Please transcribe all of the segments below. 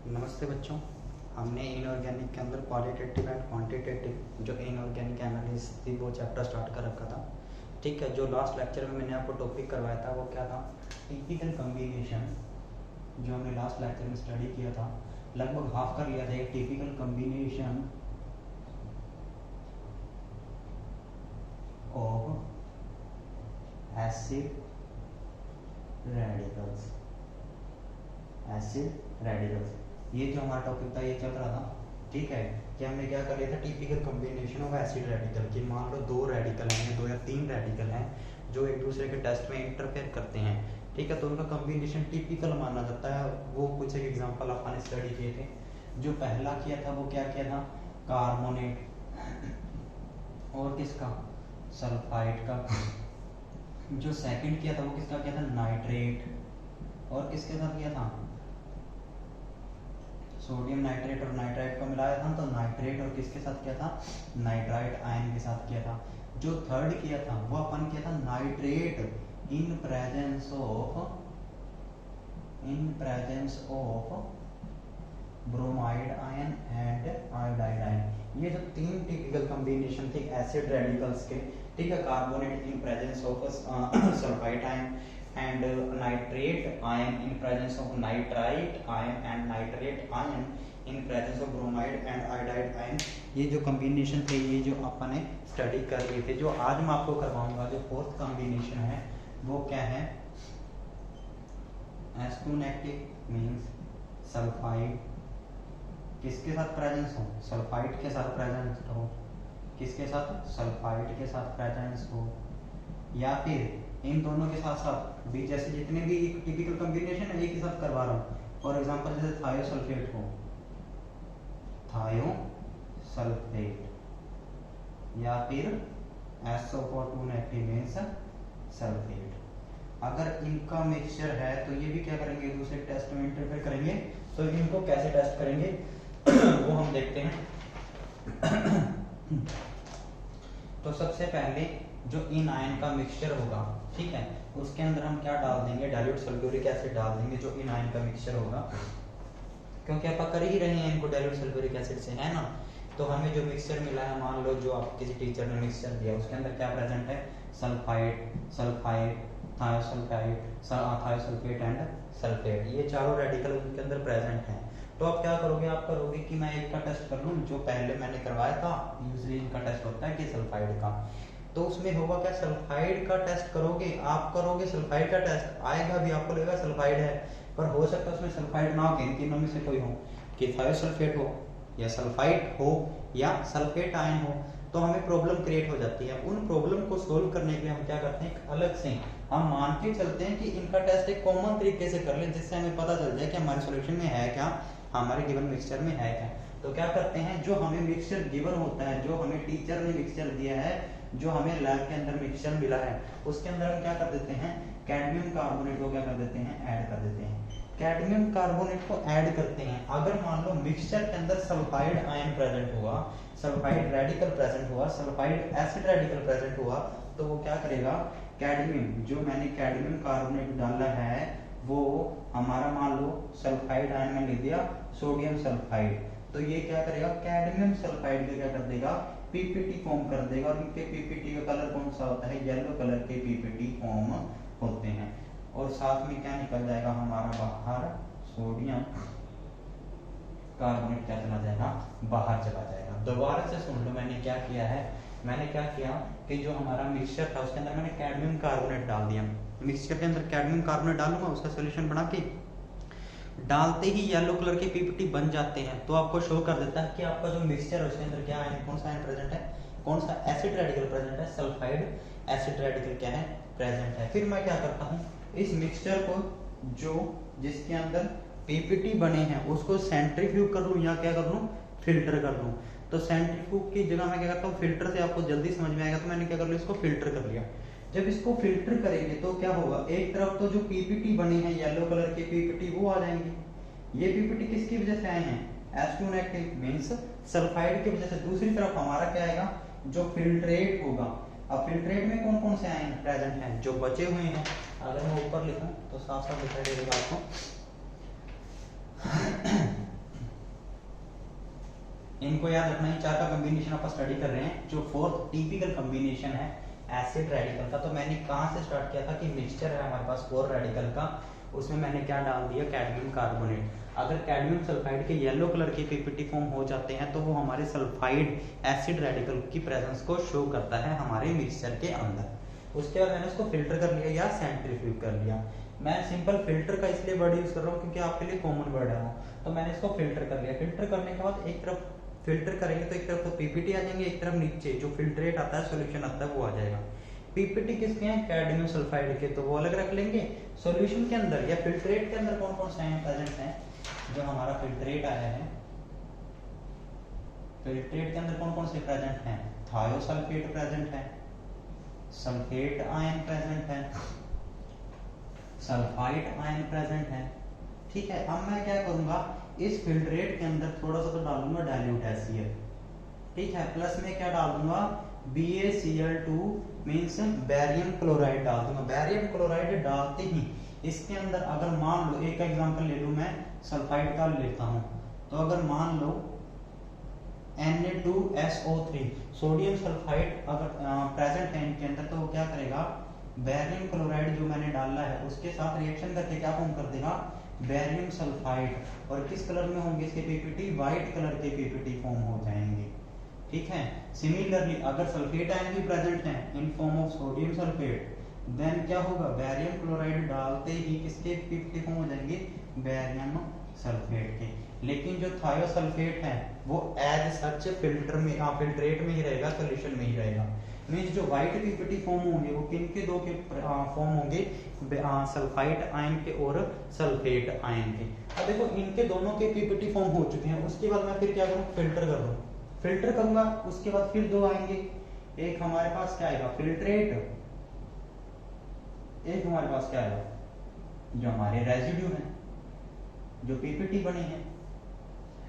नमस्ते बच्चों। हमने इनऑर्गेनिक के अंदर क्वालिटेटिव एंड क्वांटिटेटिव जो इनऑर्गेनिक एनालिसिस थी वो चैप्टर स्टार्ट कर रखा था। ठीक है, जो लास्ट लेक्चर में मैंने आपको टॉपिक करवाया था वो क्या था? Typical combination. जो हमने लास्ट लेक्चर में स्टडी किया था, लगभग हाफ कर लिया था। एक typical combination of acid radicals. Acid radicals, ये जो हमारा टॉपिक था ये चल रहा था। ठीक है, कि हमने क्या कर लिया था? Typical combination of acid radical की। मान लो दो रेडिकल हैं, दो या तीन रेडिकल हैं जो एक दूसरे के टेस्ट में इंटरफेयर करते हैं। ठीक है, तो उनका कॉम्बिनेशन टिपिकल माना जाता है। वो कुछ एक एग्जांपल अपन स्टडी किए थे। जो पहला किया था वो क्या किया था? कार्बोनेट और किसका? सल्फाइड का। जो सेकंड किया था वो किसका किया था? नाइट्रेट। और किसके साथ किया था? सोडियम नाइट्रेट और नाइट्राइट को मिलाया था, तो नाइट्रेट। और किसके साथ किया था? नाइट्राइट आयन के साथ किया था। जो थर्ड किया था वो अपन किया था nitrate in presence of bromide ion and iodide ion. ये जो तीन टिपिकल कॉम्बिनेशन थे एसिड रेडिकल्स के। ठीक है, carbonate in presence of sulphide ion and nitrate ion in presence of nitrite ion and nitrate ion in presence of bromide and iodide ion। ये जो combination थे ये जो अपन ने स्टडी कर लिए थे। जो आज मैं आपको करवाऊंगा जो फोर्थ कॉम्बिनेशन है वो क्या है? S2 नेगेटिव मींस सल्फाइड किसके साथ प्रेजेंस हो? सल्फाइड के साथ प्रेजेंस हो। किसके साथ? सल्फाइड के साथ प्रेजेंस हो। या फिर इन दोनों के साथ साथ भी, जैसे जितने भी टिपिकल कॉम्बिनेशन है एक ही साथ करवा रहा हूँ। फॉर एग्जांपल जैसे थायोसल्फेट हो, थायोसल्फेट, या फिर SO4 नेगेटिव मींस सल्फेट। अगर इनका मिक्सचर है तो ये भी क्या करेंगे? दूसरे टेस्ट में इंटरफेयर करेंगे। तो इनको कैसे टेस्ट करेंगे वो हम देखते हैं। तो सबसे पहले जो इन आयन का मिक्सचर होगा, ठीक है, उसके अंदर हम क्या डाल देंगे? डाइल्यूट सल्फ्यूरिक एसिड डाल देंगे। जो इन आयन का मिक्सचर होगा, क्योंकि आप कर ही रहे हैं इनको डाइल्यूट सल्फ्यूरिक एसिड से, है ना। तो हमें जो मिक्सचर मिला है, मान लो जो आप किसी टीचर ने मिक्सचर दिया उसके अंदर क्या प्रेजेंट है? Sulphide, thiosulphate and sulphate. ये चारों रेडिकल उनके अंदर प्रेजेंट हैं। तो आप क्या करोगे? आप करोगे कि मैं एक का टेस्ट कर लूँ जो पहले मैंने करवाया था। यूजली इनका टेस्ट होता है कि सल्फाइड का। तो उसमें होगा क्या? सल्फाइड का टेस्ट करोगे, आप करोगे सल्फाइड का टेस्ट, आएगा भी, आपको लगेगा सल्फाइड है, पर हो सकता है उसमें सल्फाइड ना हो। इन तीनों में से कोई हो, कि थायोसल्फेट हो या सल्फाइड हो या सल्फेट आयन हो। तो हमें प्रॉब्लम क्रिएट हो जाती है। उन प्रॉब्लम को सोल्व करने के लिए हम क्या करते हैं? अलग से हम मान के चलते हैं कि इनका टेस्ट एक कॉमन तरीके से कर ले, जिससे हमें पता चल जाए कि हमारे सॉल्यूशन में है क्या, हमारे गिवन मिक्सचर में है क्या। तो क्या करते हैं? जो हमें मिक्सचर गिवन होता है, जो हमें टीचर ने मिक्सचर दिया है, जो हमें लैब के अंदर मिक्सचर मिला है, उसके अंदर हम क्या कर देते हैं? कैडमियम कार्बोनेट को क्या कर देते हैं? ऐड कर देते हैं। कैडमियम कार्बोनेट को ऐड करते हैं। अगर मान लो मिक्सचर के अंदर सल्फाइड आयन प्रेजेंट हुआ, सल्फाइड रेडिकल प्रेजेंट हुआ, सल्फाइड एसिड रेडिकल प्रेजेंट हुआ, तो वो क्या करेगा? कैडमियम, जो मैंने कैडमियम कार्बोनेट डाला है वो हमारा मान लो सल्फाइड आयन में ले दिया सोडियम सल्फाइड, तो ये क्या करेगा? कैडमियम सल्फाइड का क्या कर देगा? पीपीटी फॉर्म कर देगा। और इनके पीपीटी का कलर कौन सा होता है? येलो कलर के पीपीटी फॉर्म होते हैं। और साथ में क्या निकल जाएगा हमारा बाहर? सोडियम कार्बोनेट क्या चला जाएगा? बाहर चला जाएगा। दोबारा से सुन लो मैंने क्या किया है। मैंने क्या किया कि जो हमारा मिक्सचर था उसके अंदर मैंने कैडमियम कार्बोनेट डाल दिया। मिक्सचर के अंदर कैडमियम कार्बोनेट डालूंगा, उसका सोल्यूशन बना के डालते ही येलो कलर के पीपीटी बन जाते हैं। तो आपको शो कर देता है कि आपका जो मिक्सचर है उसके अंदर क्या है, कौन सा आयन प्रेजेंट है, कौन सा एसिड रेडिकल प्रेजेंट है, सल्फाइड एसिड रेडिकल क्या है? प्रेजेंट है। फिर मैं क्या करता हूँ? इस मिक्सचर को जो जिसके अंदर पीपीटी बने हैं उसको सेंट्रीफ्यूग कर लूँ या क्या कर लूँ? फिल्टर कर लूँ। तो सेंट्रीफ्यूग की जगह मैं क्या करता हूँ? फिल्टर से आपको जल्दी समझ में आएगा। तो मैंने क्या कर लिया? इसको फिल्टर कर लिया। जब इसको फिल्टर करेंगे तो क्या होगा? एक तरफ तो जो पीपीटी बनी है येलो कलर की पीपीटी वो आ जाएंगी। ये पीपीटी किसकी वजह से आए हैं? S2 नेगेटिव मींस सल्फाइड की वजह से। दूसरी तरफ हमारा क्या आएगा? जो फिल्ट्रेट होगा। अब फिल्ट्रेट में कौन कौन से आयन प्रेजेंट हैं? जो बचे हुए हैं। अगर मैं ऊपर लिखूं तो साफ साफ दिखाई देगा आपको। इनको याद रखना है, चार का कॉम्बिनेशन आप स्टडी कर रहे हैं। जो फोर्थ टिपिकल कॉम्बिनेशन है एसिड रेडिकल का, तो मैंने कहाँ से स्टार्ट किया था कि मिक्सचर है हमारे पास 4 रेडिकल का, उसमें मैंने क्या डाल दिया, कैडमियम कार्बोनेट। अगर कैडमियम सल्फाइड के येलो कलर के पीपीटी फॉर्म हो जाते हैं तो वो हमारे सल्फाइड एसिड रेडिकल की प्रेजेंस को शो करता है हमारे मिक्सचर के अंदर। उसके बाद मैंने उसको फिल्टर कर लिया या सेंट्रीफ्यूज कर लिया। मैं सिंपल फिल्टर का इसलिए वर्ड यूज कर रहा हूँ क्योंकि आपके लिए कॉमन वर्ड है वो, तो मैंने इसको फिल्टर कर लिया। फिल्टर करने के बाद एक तरफ फिल्टर करेंगे तो एक तरफ तो पीपीटी आ जाएंगे, एक तरफ नीचे जो फिल्ट्रेट आता है, सॉल्यूशन आता है, वो आ जाएगा। पीपीटी किसके हैं, कैडमियम सल्फाइड के, तो वो अलग रख लेंगे। सॉल्यूशन के अंदर या फिल्ट्रेट के अंदर कौन कौन से हैं प्रेजेंट हैं, जो हमारा फिल्ट्रेट आया है, फिल्ट्रेट के अंदर कौन कौन से प्रेजेंट हैं, थायोसल्फेट प्रेजेंट है, सल्फेट आयन प्रेजेंट है, सल्फाइड आयन प्रेजेंट है। ठीक है, अब मैं क्या करूंगा, इस फिल्ट्रेट के अंदर थोड़ा सा तो डालूंगा डाइल्यूट HCl, ठीक है, प्लस में क्या डाल दूंगा, BaCl2 मींस बैरियम क्लोराइड डाल दूंगा। बैरियम क्लोराइड डालते ही इसके अंदर अगर मान लो, एक एग्जांपल ले लूं मैं, सल्फाइड का लेता हूं, तो अगर मान लो Na2SO3 सोडियम सल्फाइड अगर प्रेजेंट है इनके अंदर, तो वो क्या करेगा, बैरियम क्लोराइड जो मैंने डाला है उसके साथ रिएक्शन करके क्या फॉर्म कर देगा, बैरियम सल्फाइड। और किस कलर में होंगे इसके पीपीटी, व्हाइट कलर के पीपीटी फॉर्म हो जाएंगे। ठीक है, सिमिलरली अगर सल्फेट आयन भी प्रेजेंट है in form of sodium sulphate, then क्या होगा, बैरियम क्लोराइड डालते ही किसके पीपीटी फॉर्म हो जाएंगे, बैरियम सल्फेट के। लेकिन जो थायोसल्फेट है वो एज सच फिल्टर में फिल्ट्रेट में ही रहेगा, सॉल्यूशन में ही रहेगा। मींस जो व्हाइट पीपीटी फॉर्म होंगे वो किन के दो के फॉर्म होंगे, सल्फाइड आयन के और सल्फेट आयन के। अब देखो इनके दोनों के पीपीटी फॉर्म हो चुके हैं, उसके बाद मैं फिर क्या करूं, फिल्टर कर दूं। फिल्टर करूंगा उसके बाद फिर दो आएंगे, एक हमारे पास क्या आएगा, फिल्ट्रेट, एक हमारे पास क्या आएगा, जो हमारे रेजिड्यू हैं, जो पीपीटी बने हैं,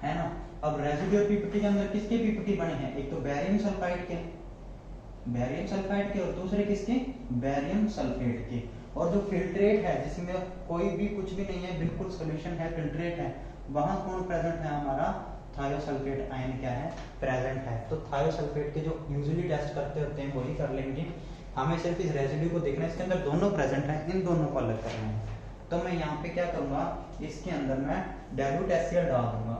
है ना। अब रेजिड्यू और पीपीटी के अंदर किसके पीपीटी बने हैं, एक तो बैरियम सल्फाइड के, बैरियम सल्फाइड के, और दूसरे किसके, बैरियम सल्फेट के। और जो फिल्ट्रेट है जिसमें कोई भी कुछ भी नहीं है, बिल्कुल सॉल्यूशन है, फिल्ट्रेट है, वहां कौन प्रेजेंट है, हमारा थायोसल्फेट आयन क्या है, प्रेजेंट है। तो थायोसल्फेट के जो यूजुअली टेस्ट करते होते हैं वही कर लेंगे, हमें सिर्फ इस रेजिड्यू को देखना है, इसके अंदर दोनों प्रेजेंट है, इन दोनों को अलग करना है। तो मैं यहाँ पे क्या करूंगा, इसके अंदर मैं डाइल्यूट HCl डाल दूंगा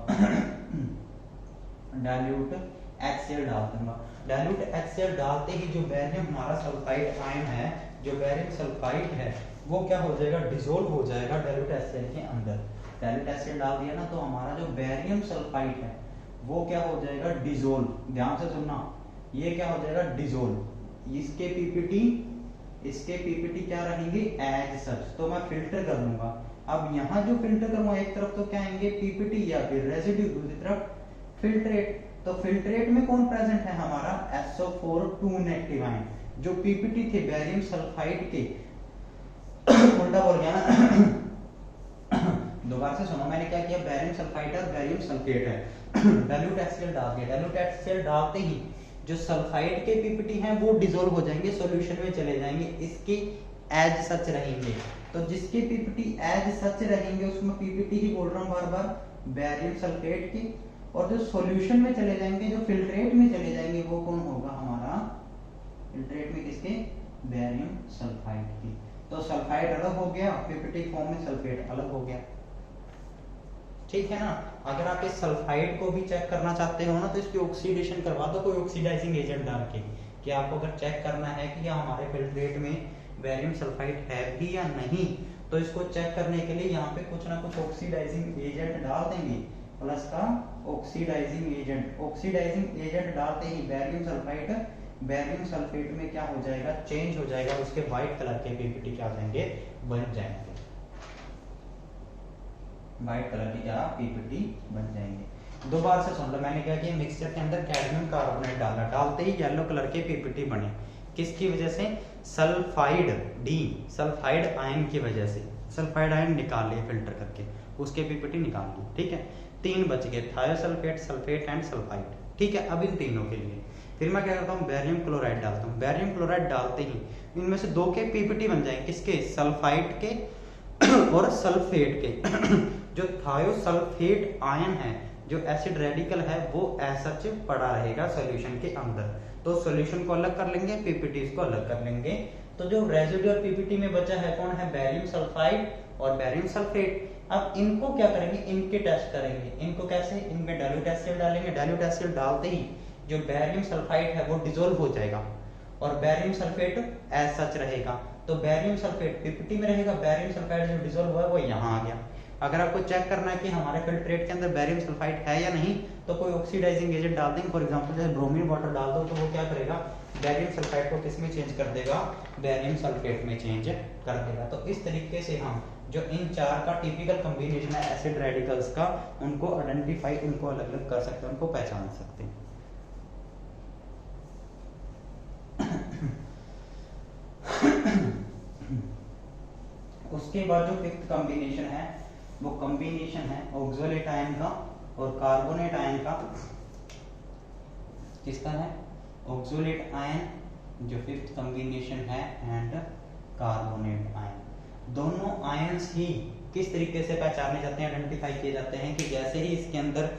डाइल्यूट HCl डाल दूंगा। डाइल्यूट HCl डालते ही जो बैरियम हमारा सल्फाइड आयन है, जो बैरियम सल्फाइड है, वो क्या हो जाएगा, डिसोल्व हो जाएगा डाइल्यूट HCl के अंदर। डाइल्यूट HCl डाल दिया ना, तो हमारा जो बैरियम सल्फाइड है वो क्या हो जाएगा, डिसोल्व। ध्यान से सुनना, ये क्या हो जाएगा, डिसोल्व। इसके पीपीटी क्या रहेंगे, एज सच। तो मैं फिल्टर कर लूंगा। अब यहाँ जो फिल्टर करूंगा, एक तरफ तो क्या आएंगे पीपीटी या फिर रेजिड्यू, दूसरी तरफ फिल्ट्रेट। तो फिल्ट्रेट में कौन प्रेजेंट है, हमारा SO4 2 नेगेटिव आयन। जो पीपीटी थे बैरियम सल्फाइड के उल्टा बोल गया ना दोबारा से सुनो, मैंने क्या किया, बैरियम सल्फाइड और बैरियम सल्फेट है डाइल्यूट HCl डाल दिया। डाइल्यूट HCl डालते ही जो सल्फाइड के पीपीटी हैं वो डिसॉल्व हो जाएंगे, सॉल्यूशन में चले जाएंगे, इसके एज सच रहेंगे। तो जिसके पीपीटी एज सच रहेंगे उसमें पीपीटी ही बोल रहा हूँ बार बार, बैरियम सल्फेट की। और जो सॉल्यूशन में चले जाएंगे, जो फिल्ट्रेट में चले जाएंगे, वो कौन होगा, हमारा फिल्ट्रेट में किसके, बैरियम सल्फाइड की। तो सल्फाइड अलग हो गया, पीपीटी फॉर्म में सल्फेट अलग हो गया। ठीक है ना। अगर आप इस सल्फाइड को भी चेक करना चाहते हो ना, तो इसकी ऑक्सीडेशन करवा दो कोई ऑक्सीडाइजिंग एजेंट डाल के, कि आपको अगर चेक करना है कि हमारे फिल्ट्रेट में बैरियम सल्फाइड है भी या नहीं, तो इसको चेक करने के लिए यहाँ पे कुछ ना कुछ ऑक्सीडाइजिंग एजेंट डाल देंगे, प्लस का ऑक्सीडाइजिंग एजेंट। ऑक्सीडाइजिंग एजेंट डालते ही बैरियम सल्फेट में क्या हो जाएगा, चेंज हो जाएगा, उसके व्हाइट कलर के पीपीटी क्या जाएंगे, बन जाएंगे, व्हाइट कलर की क्या पीपीटी बन जाएंगे। दोबारा से सुन लो, मैंने क्या किया, मिक्सचर के अंदर कैडमियम कार्बोनेट डाला, डालते ही येलो कलर के पीपीटी बने, किसकी वजह से, सल्फाइड आयन की वजह से। सल्फाइड आयन निकाल लिए फिल्टर करके, उसके पीपीटी निकाल ली। ठीक है, 3 बच गए, थायोसल्फेट, सल्फेट एंड सल्फाइड। ठीक है, अब इन तीनों के लिए फिर मैं क्या करता हूँ, बैरियम क्लोराइड डालता हूँ। बैरियम क्लोराइड डालते ही इनमें से 2 के पीपीटी बन जाएंगे, किसके, सल्फाइड के और सल्फेट के जो थायोसल्फेट आयन है, जो एसिड रेडिकल है, वो ऐसा पड़ा रहेगा सॉल्यूशन के अंदर। तो सॉल्यूशन को अलग कर लेंगे, पीपीटी को अलग कर लेंगे। तो जो रेसिड्यूअल पीपीटी में बचा है कौन है, बैरियम सल्फाइड और बैरियम सल्फेट। अब इनको क्या करेंगे, इनके टेस्ट करेंगे। इनको कैसे, इनमें डाइल्यूट एसिड डालेंगे। डाइल्यूट एसिड डालते ही जो बैरियम सल्फाइड है वो डिसॉल्व हो जाएगा और बैरियम सल्फेट एज सच रहेगा। तो बैरियम सल्फेट पीपीटी में रहेगा, बैरियम सल्फाइड जो डिसॉल्व हुआ है वो यहाँ आ गया। अगर आपको चेक करना है कि हमारे फिल्ट्रेट के अंदर बैरियम सल्फाइड है या नहीं, तो कोई ऑक्सीडाइजिंग एजेंट डाल देंगे। फॉर एग्जांपल जैसे ब्रोमीन वाटर डाल दो तो वो क्या करेगा, बैरियम सल्फाइड को किस में चेंज कर देगा, बैरियम सल्फेट में चेंज कर देगा। तो इस तरीके से हम जो इन चार का टिपिकल कॉम्बिनेशन है एसिड रेडिकल्स का, उनको आइडेंटिफाई, उनको अलग अलग कर सकते हैं, उनको पहचान सकते हैं। उसके बाद जो फिफ्थ कॉम्बिनेशन है वो कॉम्बिनेशन है ऑक्सोलेट आयन का और कार्बोनेट आयन का। किसका है, ऑक्सोलेट आयन जो फिफ्थ कॉम्बिनेशन है एंड कार्बोनेट आयन। दोनों आयंस ही किस तरीके से पहचाने जाते हैं, आइडेंटिफाई किए जाते हैं कि जैसे ही इसके अंदर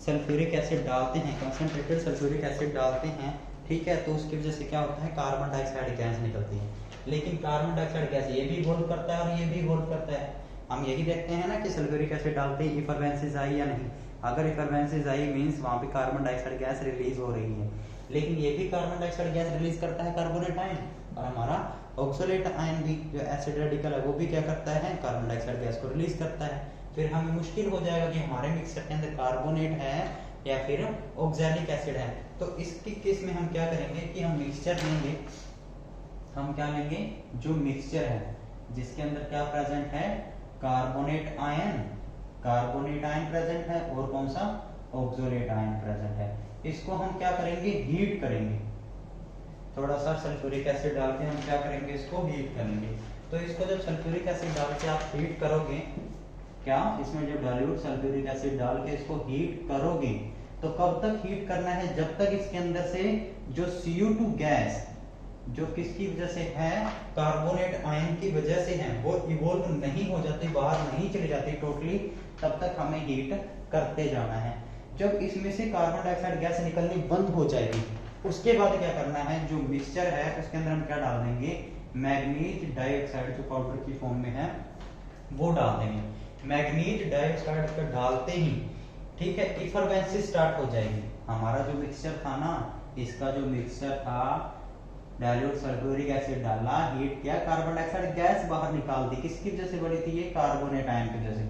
सल्फ्यूरिक एसिड डालते हैं, कंसंट्रेटेड सल्फ्यूरिक एसिड डालते हैं, ठीक है, तो उसकी वजह से क्या होता है, कार्बन डाइऑक्साइड गैस निकलती है। लेकिन कार्बन डाइऑक्साइड गैस ये भी इवोल्व करता है और ये भी इवोल्व करता है। हम यही देखते हैं ना कि सल्फ्यूरिक एसिड डालते ही इफरवेंसेस आई या नहीं। अगर इफरवेंसेस आई मींस वहां पे कार्बन डाइऑक्साइड गैस रिलीज हो रही है। लेकिन ये भी कार्बन डाइऑक्साइड गैस रिलीज करता है कार्बोनेट आयन, और हमारा ऑक्सोलेट आयन भी जो एसिड रेडिकल है वो भी क्या करता है, कार्बन डाइऑक्साइड गैस को रिलीज करता है। फिर हमें मुश्किल हो जाएगा कि हमारे मिक्सचर के अंदर कार्बोनेट है या फिर ऑक्सैलिक एसिड है। तो इसकी केस में हम क्या करेंगे कि हम मिक्सचर लेंगे, हम क्या लेंगे, जो मिक्सचर है जिसके अंदर क्या प्रेजेंट है, कार्बोनेट आयन प्रेजेंट है और कौन सा, ऑक्सोलेट आयन प्रेजेंट है। इसको हम क्या करेंगे, हीट करेंगे। थोड़ा सा सल्फ्यूरिक एसिड डाल के हम क्या करेंगे, इसको हीट करेंगे। तो इसको जब सल्फ्यूरिक एसिड डाल के आप हीट करोगे, क्या इसमें जो डाइल्यूट सल्फ्यूरिक एसिड डाल के इसको हीट करोगे, तो कब तक हीट करना है, जब तक इसके अंदर से जो CO2 गैस जो किसकी वजह से है, कार्बोनेट आयन की वजह से है, वो इवोल्व नहीं हो जाती, बाहर नहीं चली जाती टोटली, तब तक हमें हीट करते जाना है। जब इसमें से कार्बन डाइऑक्साइड गैस निकलनी बंद हो जाएगी, उसके बाद क्या करना है, जो मिक्सचर है उसके अंदर हम क्या डाल देंगे, मैग्नीज डाइऑक्साइड जो पाउडर की फॉर्म में है वो डाल देंगे। मैग्नीज डाइऑक्साइड को डालते ही, ठीक है, इफरवेंसी स्टार्ट हो जाएगी। हमारा जो मिक्सचर था ना, इसका जो मिक्सचर था, डाइल्यूट सल्फ्यूरिक एसिड डाला, हीट किया, कार्बन डाइऑक्साइड गैस बाहर निकाल दी। किसकी वजह से बनी थी, ये कार्बोनेट आयन की वजह से।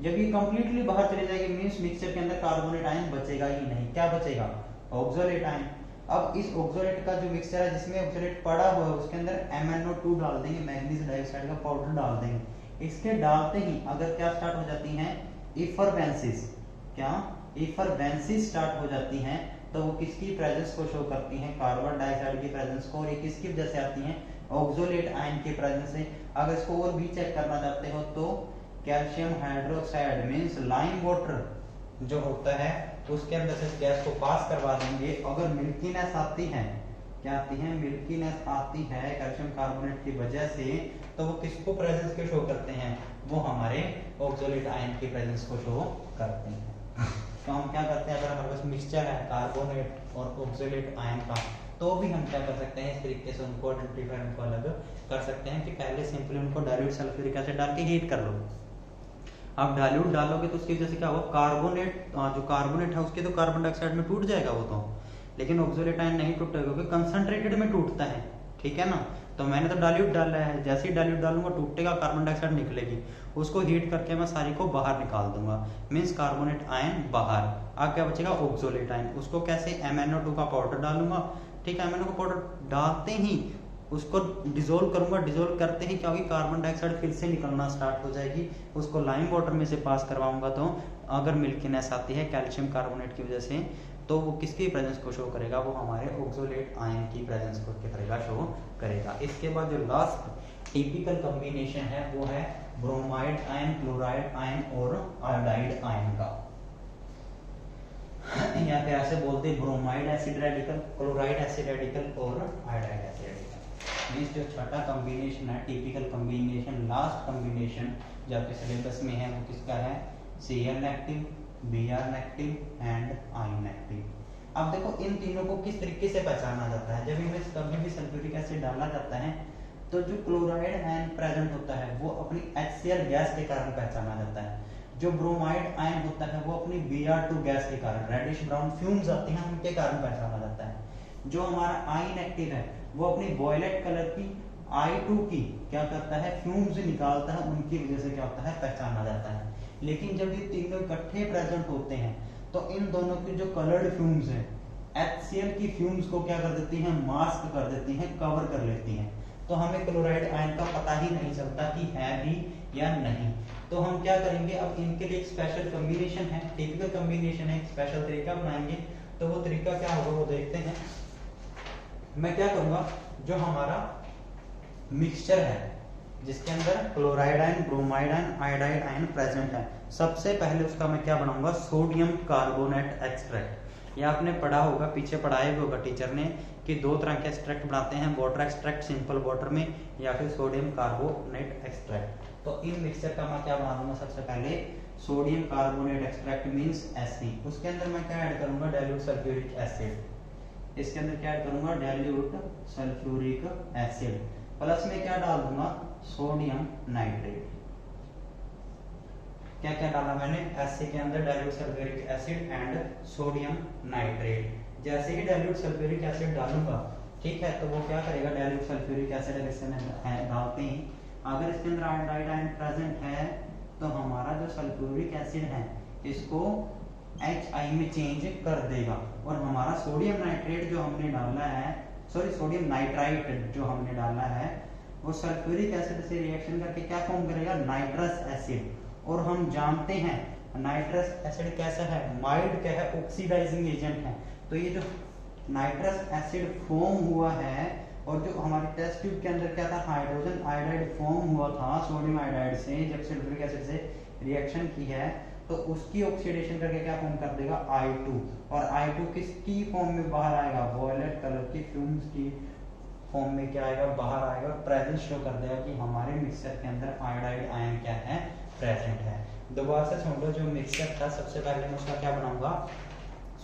जब ये कंप्लीटली बाहर चले जाएगी मींस मिक्सचर के अंदर कार्बोनेट आयन बचेगा ही नहीं। क्या बचेगा, ऑक्सोलेट आयन। अब इस ऑक्सोलेट का जो मिक्सचर है जिसमें ऑक्सोलेट पड़ा हुआ है उसके अंदर MnO2 डाल देंगे, मैग्नीज डाइऑक्साइड का पाउडर डाल देंगे। इसके डालते ही अगर क्या स्टार्ट हो जाती है, इफरवेंसिस, क्या इफरवेंसिस स्टार्ट हो जाती हैं, तो वो किसकी प्रेजेंस को शो करती हैं, कार्बन डाइऑक्साइड की प्रेजेंस को। और ये किसकी वजह से आती हैं, ऑक्सोलेट आयन की प्रेजेंस से। अगर इसको और भी चेक करना चाहते हो तो calcium hydroxide means lime water जो होता है उसके अंदर से गैस को पास करवा देंगे। अगर मिल्कीनेस आती है, क्या आती है, मिल्कीनेस आती है कैल्शियम कार्बोनेट की वजह से, तो वो किसको प्रेजेंस को शो करते हैं, वो हमारे ऑक्सोलेट आयन की प्रेजेंस को शो करते हैं। तो हम क्या करते हैं, अगर हमारे पास मिक्सचर है कार्बोनेट और ऑक्सोलेट आयन का, तो भी हम क्या कर सकते हैं, इस तरीके से उनको आइडेंटिफाई, उनको अलग कर सकते हैं कि पहले सिंपली उनको डाइल्यूट सल्फ्यूरिक एसिड डाल के हीट कर लो। आप डाइल्यूट डालोगे तो उसकी वजह से क्या होगा, कार्बोनेट जो कार्बोनेट है उसके तो कार्बन डाइऑक्साइड में टूट जाएगा वो तो, लेकिन ऑक्सोलेट आयन नहीं टूटेगा क्योंकि कंसंट्रेटेड में टूटता है, ठीक है ना। तो मैंने तो डाइल्यूट डाला है, जैसे ही डाइल्यूट डालूंगा टूटेगा, कार्बन डाइऑक्साइड निकलेगी, उसको हीट करके मैं सारी को बाहर निकाल दूंगा, मींस कार्बोनेट आयन बाहर। अब क्या बचेगा, ऑक्सोलेट आयन। उसको कैसे, MnO2 का पाउडर डालूंगा, ठीक है, MnO का पाउडर डालते ही उसको डिसोल्व करूंगा, डिसोल्व करते ही क्योंकि कार्बन डाइऑक्साइड फिर से निकलना स्टार्ट हो जाएगी, उसको लाइम वाटर में से पास करवाऊंगा। तो अगर मिल्कीनेस आती है कैल्शियम कार्बोनेट की वजह से, तो वो किसकी प्रेजेंस को शो करेगा, वो हमारे ऑक्सोलेट आयन की प्रेजेंस को क्या करेगा, शो करेगा। इसके बाद जो लास्ट टिपिकल कॉम्बिनेशन है वो है ब्रोमाइड आयन, क्लोराइड आयन और आयोडाइड आयन का। यहाँ पे ऐसे बोलते हैं bromide acid radical, chloride acid radical और आयोडाइड एसिड रेडिकल। मीन्स जो छठा कॉम्बिनेशन है, टिपिकल कॉम्बिनेशन, लास्ट कॉम्बिनेशन जो आपके सिलेबस में है वो किसका है, Cl negative, Br negative and I negative. अब देखो इन तीनों को किस तरीके से पहचाना जाता है, जब इनमें कभी भी सल्फ्यूरिक एसिड डाला जाता है तो जो क्लोराइड आयन प्रेजेंट होता है वो अपनी HCl गैस के कारण पहचाना जाता है, जो ब्रोमाइड आयन होता है वो अपनी Br2 गैस के कारण, रेडिश ब्राउन फ्यूम्स आती हैं उनके कारण पहचाना जाता है, जो हमारा I नेगेटिव है वो अपनी वॉयलेट कलर की I2 की क्या करता है, फ्यूम्स निकालता है, उनकी वजह से क्या होता है, पहचाना जाता है। लेकिन जब ये तीनों इकट्ठे प्रेजेंट होते हैं तो इन दोनों की जो कलर्ड फ्यूम्स हैं HCl की फ्यूम्स को क्या कर देती हैं, मास्क कर देती हैं, कवर कर लेती हैं, तो हमें क्लोराइड आयन का पता ही नहीं चलता कि है भी या नहीं। तो हम क्या करेंगे, अब इनके लिए एक स्पेशल कॉम्बिनेशन है, टिपिकल कॉम्बिनेशन है, एक स्पेशल तरीका बनाएंगे। तो वो तरीका क्या होगा वो देखते हैं। मैं क्या करूंगा, जो हमारा मिक्सचर है जिसके अंदर chloride ion, bromide ion, iodide ion present है, सबसे पहले उसका मैं क्या बनाऊंगा, सोडियम कार्बोनेट एक्सट्रैक्ट। ये आपने पढ़ा होगा, पीछे पढ़ाया भी होगा टीचर ने कि दो तरह के एक्सट्रैक्ट बनाते हैं, वाटर एक्सट्रैक्ट सिंपल वाटर में या फिर सोडियम कार्बोनेट एक्सट्रैक्ट। तो इन मिक्सचर का मैं क्या बना दूंगा, सबसे पहले sodium carbonate extract means Sc। उसके अंदर मैं क्या ऐड करूंगा, डाइल्यूट सल्फ्यूरिक एसिड। इसके अंदर क्या ऐड करूंगा, डाइल्यूट सल्फ्यूरिक एसिड, प्लस में क्या डाल दूंगा, सोडियम नाइट्रेट। क्या क्या डाला मैंने, Sc के अंदर dilute sulphuric acid and sodium nitrate. जैसे ही डाइल्यूट सल्फ्यूरिक एसिड डालूंगा, ठीक है, तो वो क्या करेगा, डाइल्यूट सल्फ्यूरिक एसिड अगर इसमें डालते ही अगर इसके अंदर आयोडाइड आयन प्रेजेंट है तो हमारा जो सल्फ्यूरिक एसिड है इसको HI में चेंज कर देगा, और हमारा सोडियम नाइट्रेट जो हमने डाला है, सॉरी सोडियम नाइट्राइट जो हमने डाला है, वो सल्फ्यूरिक एसिड से रिएक्शन करके क्या फॉर्म करेगा, नाइट्रस एसिड। और हम जानते हैं नाइट्रस एसिड कैसा है, माइल्ड क्या है, ऑक्सीडाइजिंग एजेंट है। तो ये जो नाइट्रस एसिड फॉर्म हुआ है और जो हमारे टेस्ट ट्यूब के अंदर क्या था, हाइड्रोजन आयोडाइड फॉर्म हुआ था सोडियम आयोडाइड से, जब सल्फ्यूरिक एसिड से रिएक्शन की है तो उसकी ऑक्सीडेशन करके क्या फॉर्म कर देगा, I2। और I2 किसकी फॉर्म में बाहर आएगा, वॉयलेट कलर की फ्यूम्स की फॉर्म में क्या आएगा, बाहर आएगा, प्रेजेंस शो कर देगा कि हमारे मिक्सचर के अंदर आयोडाइड आयन क्या है, प्रेजेंट है। दोबारा से सुन लो, जो मिक्सचर था सबसे पहले मैं उसका क्या बनाऊंगा,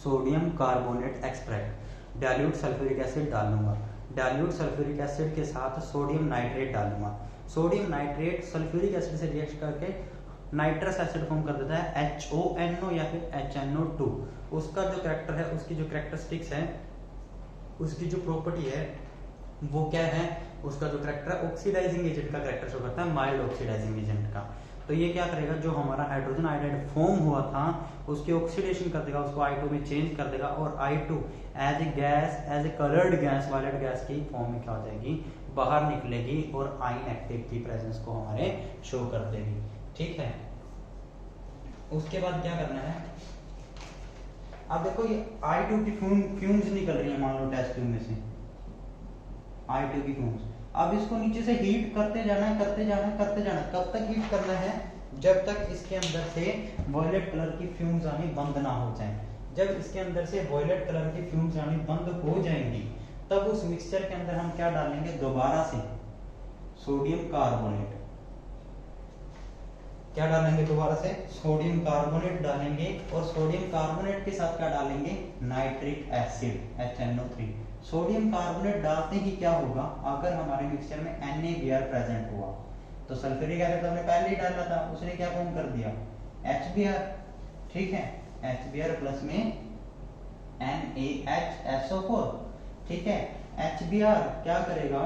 sodium carbonate extract, dilute sulphuric acid डालूंगा, डाइल्यूट सल्फ्यूरिक एसिड के साथ सोडियम नाइट्रेट डालूंगा। सोडियम नाइट्रेट सल्फ्यूरिक एसिड से रिएक्ट करके नाइट्रस एसिड फॉर्म कर देता है HONO या फिर HNO2। उसका जो कैरेक्टर है, उसकी जो कैरेक्टरिस्टिक्स है, उसकी जो प्रॉपर्टी है वो क्या है, उसका जो कैरेक्टर है ऑक्सीडाइजिंग एजेंट का कैरेक्टर शो करता है, माइल्ड ऑक्सीडाइजिंग एजेंट का। तो ये क्या करेगा, जो हमारा हाइड्रोजन आयोडाइड फॉर्म हुआ था उसकी ऑक्सीडेशन कर देगा, उसको I2 में चेंज कर देगा, और I2 as a gas, as a coloured gas, violet gas की फॉर्म में क्या हो जाएगी, बाहर निकलेगी और I नेगेटिव की प्रेजेंस को हमारे शो कर देगी। ठीक है, उसके बाद क्या करना है, अब देखो ये I2 की फ्यूम्स निकल रही है, मान लो टेस्ट ट्यूब में से I2 की फ्यूम्स। अब इसको नीचे से हीट करते जाना है, करते जाना है, करते जाना है। कब तक हीट करना है, जब तक इसके अंदर से वॉयलेट कलर की फ्यूम्स आनी बंद ना हो जाए। जब इसके अंदर से वॉयलेट कलर की फ्यूम्स आनी बंद हो जाएंगी तब उस मिक्सचर के अंदर हम क्या डालेंगे, दोबारा से सोडियम कार्बोनेट। क्या डालेंगे, दोबारा से सोडियम कार्बोनेट डालेंगे, और सोडियम कार्बोनेट के साथ क्या डालेंगे, nitric acid HNO3। Sodium carbonate डालते ही क्या होगा, अगर हमारे मिक्सचर में NaBr प्रेजेंट हुआ तो सल्फ्यूरिक एसिड हमने पहले ही डाला था, उसने क्या फॉर्म कर दिया, HBr। ठीक है, HBr प्लस में NaHSO4। ठीक है, HBr क्या करेगा,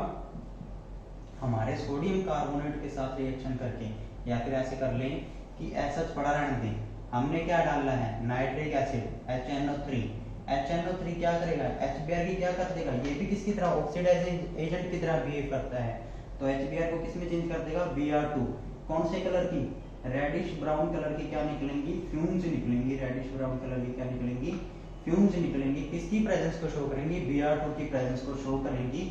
हमारे सोडियम कार्बोनेट के साथ रिएक्शन करके, या फिर ऐसे कर लें कि SH पड़ा रहने दें, हमने क्या डालना है, नाइट्रिक एसिड HNO3। HNO3 क्या करेगा, HBr की क्या कर देगा, ये भी किसकी तरह ऑक्सीडाइजिंग एजेंट की तरह बिहेव करता है, तो HBr को किस में चेंज कर देगा, Br2। कौन से कलर की, रेडिश ब्राउन कलर की क्या निकलेंगी, फ्यूम्स निकलेंगी, रेडिश ब्राउन कलर की क्या निकलेंगी, फ्यूम्स निकलेंगी। किसकी प्रेजेंस को शो करेंगी, Br2 की प्रेजेंस को शो करेंगी।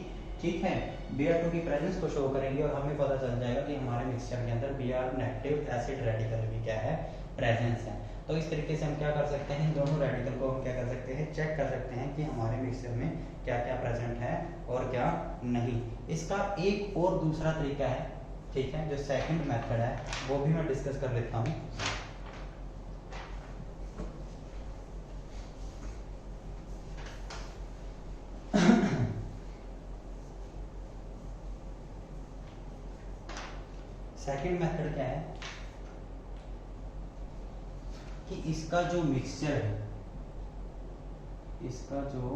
ठीक है, Br2 की प्रेजेंस को शो करेंगे और हमें पता चल जाएगा कि हमारे मिक्सचर के अंदर Br नेगेटिव एसिड रेडिकल भी क्या है, प्रेजेंस है। तो इस तरीके से हम क्या कर सकते हैं, इन दोनों रेडिकल को हम क्या कर सकते हैं, चेक कर सकते हैं कि हमारे मिक्सचर में क्या क्या प्रेजेंट है और क्या नहीं। इसका एक और दूसरा तरीका है, ठीक है, जो सेकंड मेथड है वो भी मैं डिस्कस कर लेता हूँ। सेकंड मेथड क्या है कि इसका जो मिक्सचर है, इसका जो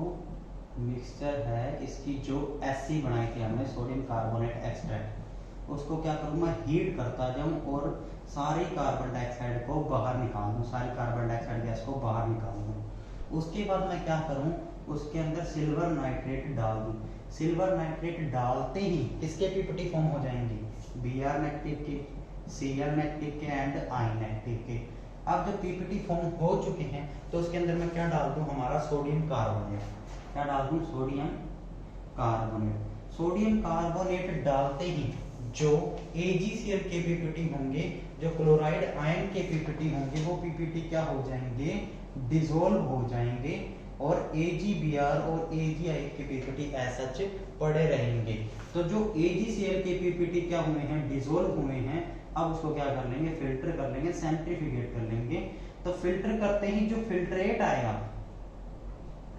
मिक्सचर है, इसकी जो एससी बनाई थी हमने सोडियम कार्बोनेट एक्सट्रैक्ट, उसको क्या करूँ मैं, हीट करता जाऊँ और सारी कार्बन डाइऑक्साइड को बाहर निकाल दूँ, सारी कार्बन डाइऑक्साइड गैस को बाहर निकाल दूँ। उसके बाद मैं क्या करूँ, उसके अंदर सिल्वर नाइट्रेट डाल दूँ। सिल्वर नाइट्रेट डालते ही किसके पीपीटी फॉर्म हो जाएंगे, Br नेगेटिव के, Cl नेगेटिव के एंड I नेगेटिव के। अब जब पीपीटी फॉर्म हो चुके हैं तो उसके अंदर मैं क्या डाल दूं, हमारा सोडियम कार्बोनेट, क्या डाल दूं, सोडियम कार्बोनेट। सोडियम कार्बोनेट डालते ही जो AgCl के पीपीटी होंगे, जो क्लोराइड आयन के पीपीटी होंगे, वो पीपीटी क्या हो जाएंगे, डिसॉल्व हो जाएंगे और AgBr और AgI के पीपीटी एज सच पड़े रहेंगे। तो जो AgCl के पीपीटी क्या हुए हैं, डिसॉल्व हुए हैं, अब उसको क्या कर लेंगे, फिल्टर कर लेंगे, सेंट्रीफ्यूगेट कर लेंगे। तो फिल्टर करते ही जो फिल्ट्रेट आएगा,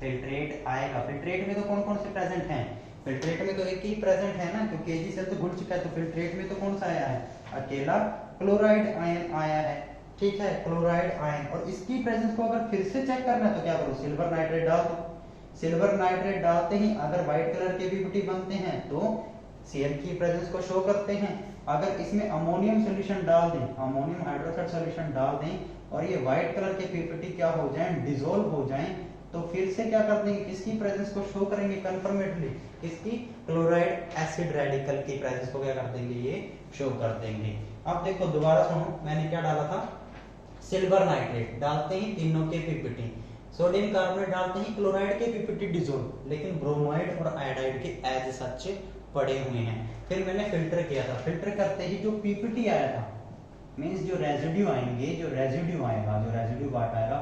फिल्ट्रेट में तो कौन कौन से प्रेजेंट हैं, फिल्ट्रेट में तो एक ही प्रेजेंट है ना, क्योंकि AgCl तो घुल चुका है। तो फिल्ट्रेट में तो कौन सा आया है, अकेला क्लोराइड आयन आया है, ठीक है, क्लोराइड आयन। और इसकी प्रेजेंस को अगर फिर से चेक करना है तो क्या करो, सिल्वर नाइट्रेट डाल दो। सिल्वर नाइट्रेट डालते ही अगर व्हाइट कलर के पीपीटी बनते हैं तो Cl की प्रेजेंस को शो करते हैं। अगर इसमें अमोनियम सॉल्यूशन डाल दें, अमोनियम हाइड्रोक्साइड सॉल्यूशन डाल दें और ये व्हाइट कलर के पीपीटी क्या हो जाएं, डिसॉल्व हो जाएं, तो फिर से क्या कर देंगे, किसकी प्रेजेंस को शो करेंगे, कंफर्मेटली इसकी क्लोराइड एसिड रेडिकल की प्रेजेंस को क्या कर देंगे, ये शो कर देंगे। अब देखो दोबारा सुनो, मैंने क्या डाला था, सिल्वर नाइट्रेट डालते ही तीनों के पीपीटी, सोडियम कार्बोनेट डालते ही क्लोराइड के पीपीटी डिसॉल्व, लेकिन ब्रोमाइड और आयोडाइड के एज सच पड़े हुए हैं। फिर मैंने फिल्टर किया था, फिल्टर करते ही जो पीपीटी आया था, मींस जो रेजिड्यू आएंगे, जो रेजिड्यू आएगा, जो रेजिड्यू पार्ट आएगा,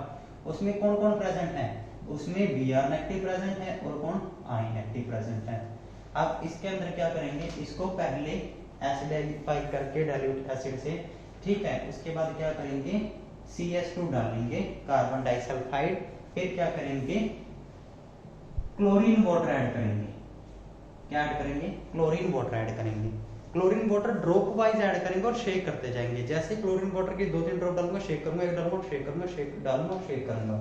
उसमें कौन कौन प्रेजेंट है, उसमें Br नेगेटिव प्रेजेंट है और कौन, I नेगेटिव प्रेजेंट है। अब इसके अंदर क्या करेंगे, इसको पहले एसिडिफाई करके डाइल्यूट एसिड से, ठीक है, उसके बाद क्या करेंगे, CH2 डालेंगे, कार्बन डाइसल्फाइड, फिर क्या करेंगे, क्लोरीन वाटर ऐड करेंगे, क्या ऐड करेंगे, क्लोरीन वाटर ऐड करेंगे। Chlorine water drop wise add करेंगे और शेक करते जाएंगे। जैसे क्लोरीन वाटर की 2-3 ड्रॉप डालूंगा, शेक करूंगा, एक डालूंगा, शेक करूंगा, शेक डालूंगा, शेक करूंगा,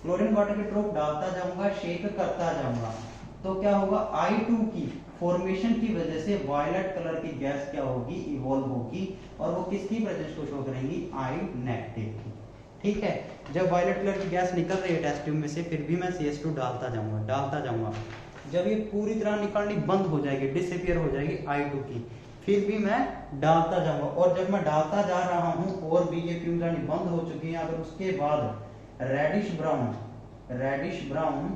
क्लोरीन वाटर की ड्रॉप डालता जाऊंगा, शेक करता जाऊंगा, तो क्या होगा, I2 की फॉर्मेशन की वजह से वायलेट कलर की गैस क्या होगी, इवॉल्व होगी, और वो किसकी प्रेजेंस को शो करेंगी, I नेगेटिव की, ठीक है। जब वायलेट कलर की गैस निकल रही है टेस्ट ट्यूब में से, फिर भी मैं CH2 डालता जाऊंगा, जब ये पूरी तरह निकलनी बंद हो जाएगी, डिसअपीयर हो जाएगी I2 की, फिर भी मैं डालता जाऊंगा, और जब मैं डालता जा रहा हूं और भी ये फ्यूम्स आनी बंद हो चुकी है, अगर उसके बाद रेडिश ब्राउन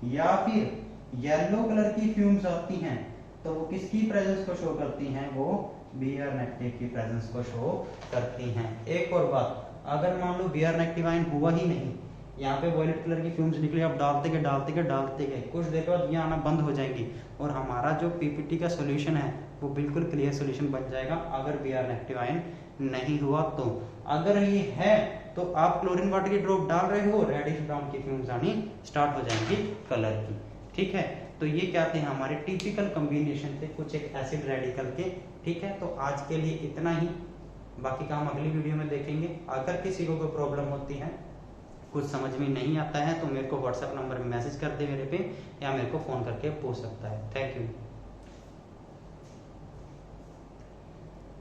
या फिर येलो कलर की फ्यूम्स आती हैं, तो वो किसकी प्रेजेंस को शो करती हैं, वो Br नेगेटिव की प्रेजेंस को शो करती हैं। एक और बात, अगर मान लो Br नेगेटिव आयन हुआ ही नहीं, यहाँ पे वॉयलेट कलर की फ्यूम्स निकली, आप डालते गए, कुछ देर बाद ये आना बंद हो जाएंगी और हमारा जो पीपीटी का सॉल्यूशन है वो बिल्कुल क्लियर सॉल्यूशन बन जाएगा, अगर Br नेगेटिव आयन नहीं हुआ तो। अगर ये है तो आप क्लोरीन वाटर की ड्रॉप डाल रहे हो, रेडिश ब्राउन की फ्यूम्स आनी स्टार्ट हो जाएंगी कलर की, ठीक है। तो ये क्या थे हमारे टिपिकल कॉम्बिनेशन थे कुछ एक एसिड रेडिकल के, ठीक है। तो आज के लिए इतना ही, बाकी का हम अगली वीडियो में देखेंगे। अगर किसी को कोई प्रॉब्लम होती है, कुछ समझ में नहीं आता है, तो मेरे को व्हाट्सएप नंबर में मैसेज कर दे मेरे पे, या मेरे को फ़ोन करके पूछ सकता है। Thank you.